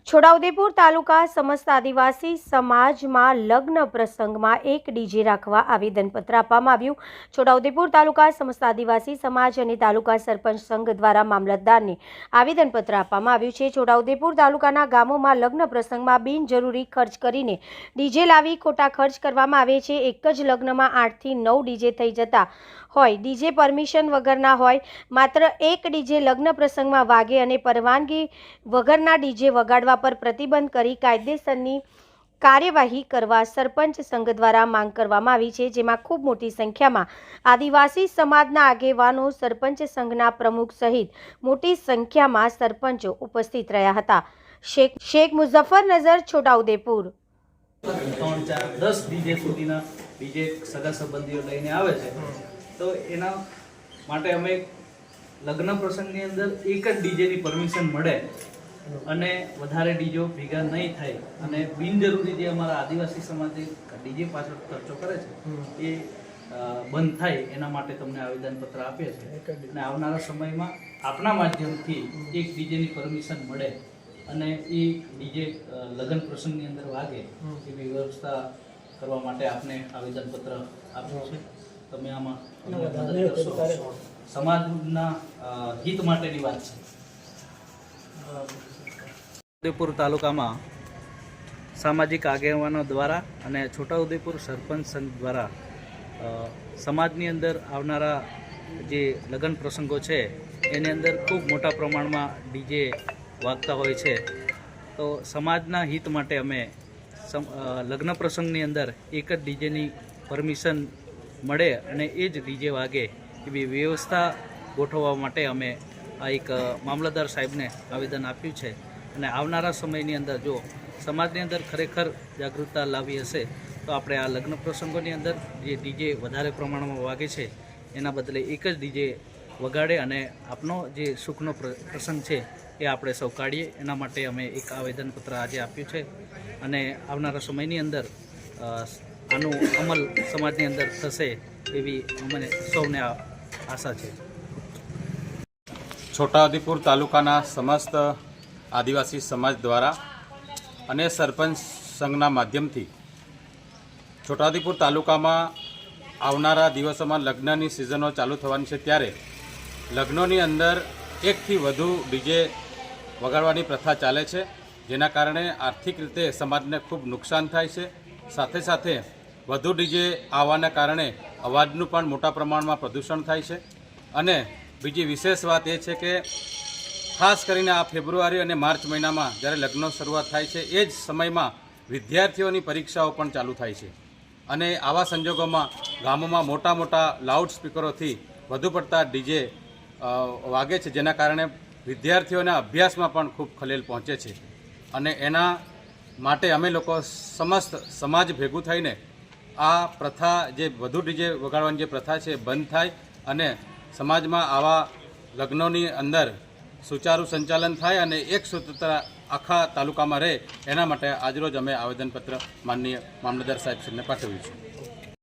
છોટાઉદેપુર તાલુકા સમસ્ત આદિવાસી સમાજમાં લગ્ન પ્રસંગમાં એક ડીજે રાખવા આવેદનપત્ર આપવામાં આવ્યું। છોટાઉદેપુર તાલુકા સમસ્ત આદિવાસી સમાજ અને તાલુકા સરપંચ સંઘ દ્વારા મામલતદારને આવેદનપત્ર આપવામાં આવ્યું છે। છોટાઉદેપુર તાલુકાના ગામોમાં લગ્ન પ્રસંગમાં બિનજરૂરી ખર્ચ કરીને ડીજે લાવી ખોટા ખર્ચ કરવામાં આવે છે। એક જ લગ્નમાં 8 થી 9 ડીજે થઈ જતા હોય, ડીજે પરમિશન વગરના હોય, માત્ર એક ડીજે લગ્ન પ્રસંગમાં વાગે અને પરવાનગી વગરના ડીજે વગાડવા પર પ્રતિબંધ કરી કાયદેસરની કાર્યવાહી કરવા સરપંચ સંઘ દ્વારા માંગ કરવામાં આવી છે, જેમાં ખૂબ મોટી સંખ્યામાં આદિવાસી સમાજના આગેવાનો, સરપંચ સંઘના પ્રમુખ સહિત મોટી સંખ્યામાં સરપંચો ઉપસ્થિત રહ્યા હતા। શેખ મુઝફ્ફરનગર, છોટાઉદેપુર। 3, 4, 10 ડીજે સુધીના ડીજે સગા સંબંધીઓ લઈને આવે છે, તો એના માટે અમે લગ્ન પ્રસંગની અંદર એક જ ડીજેની પરમિશન મળે અને વધારે ડીજો ભેગા નહીં થાય અને બિનજરૂરી જે અમારા આદિવાસી સમાજે ડીજે પાછળ ખર્ચો કરે છે એ બંધ થાય, એના માટે તમને આવેદનપત્ર આપીએ છીએ અને આવનારા સમયમાં આપના માધ્યમથી એક ડીજેની પરમિશન મળે અને એ ડીજે લગ્ન પ્રસંગની અંદર વાગે એવી વ્યવસ્થા કરવા માટે આપને આવેદનપત્ર આપ્યું છે। તમે આમાં મદદ કરશો, સમાજના હિત માટેની વાત છે। છોટાઉદેપુર તાલુકામાં સામાજિક આગેવાનો દ્વારા અને છોટાઉદેપુર સરપંચ સંઘ દ્વારા સમાજની અંદર આવનારા જે લગ્ન પ્રસંગો છે એની અંદર ખૂબ મોટા પ્રમાણમાં ડીજે વાગતા હોય છે, તો સમાજના હિત માટે અમે લગ્ન પ્રસંગની અંદર એક જ ડીજેની પરમિશન મળે અને એ જ ડીજે વાગે એવી વ્યવસ્થા ગોઠવવા માટે અમે આ એક મામલતદાર સાહેબને આવેદન આપ્યું છે અને આવનારા સમયની અંદર જો સમાજની અંદર ખરેખર જાગૃતતા લાવી હશે તો આપણે આ લગ્ન પ્રસંગોની અંદર જે ડીજે વધારે પ્રમાણમાં વાગે છે એના બદલે એક જ ડીજે વગાડે અને આપનો જે સુખનો પ્રસંગ છે એ આપણે સૌ કાઢીએ, એના માટે અમે એક આવેદનપત્ર આજે આપ્યું છે અને આવનારા સમયની અંદર આનું અમલ સમાજની અંદર થશે એવી અમને સૌને આશા છે। છોટાઉદેપુર તાલુકાના સમસ્ત આદિવાસી સમાજ દ્વારા અને સરપંચ સંઘના માધ્યમથી છોટાઉદેપુર તાલુકામાં આવનારા દિવસોમાં લગ્નની સિઝનો ચાલુ થવાની છે, ત્યારે લગ્નોની અંદર એકથી વધુ ડીજે વગાડવાની પ્રથા ચાલે છે, જેના કારણે આર્થિક રીતે સમાજને ખૂબ નુકસાન થાય છે। સાથે સાથે વધુ ડીજે આવવાના કારણે અવાજનું પણ મોટા પ્રમાણમાં પ્રદૂષણ થાય છે અને બીજી વિશેષ વાત એ છે કે ખાસ કરીને આ ફેબ્રુઆરી અને માર્ચ મહિનામાં જ્યારે લગ્નો શરૂઆત થાય છે એ જ સમયમાં વિદ્યાર્થીઓની પરીક્ષાઓ પણ ચાલુ થાય છે અને આવા સંજોગોમાં ગામોમાં મોટા મોટા લાઉડ સ્પીકરોથી વધુ પડતા ડીજે વાગે છે, જેના કારણે વિદ્યાર્થીઓના અભ્યાસમાં પણ ખૂબ ખલેલ પહોંચે છે અને એના માટે અમે લોકો સમસ્ત સમાજ ભેગું થઈને આ પ્રથા, જે વધુ ડીજે વગાડવાની જે પ્રથા છે બંધ થાય અને સમાજમાં આવા લગ્નોની અંદર સુચારું સંચાલન થાય અને એક સૂત્રતા આખા તાલુકામાં રહે, એના માટે આજરોજ અમે આવેદનપત્ર માનનીય મામલતદાર સાહેબશ્રીને પાઠવ્યું છે।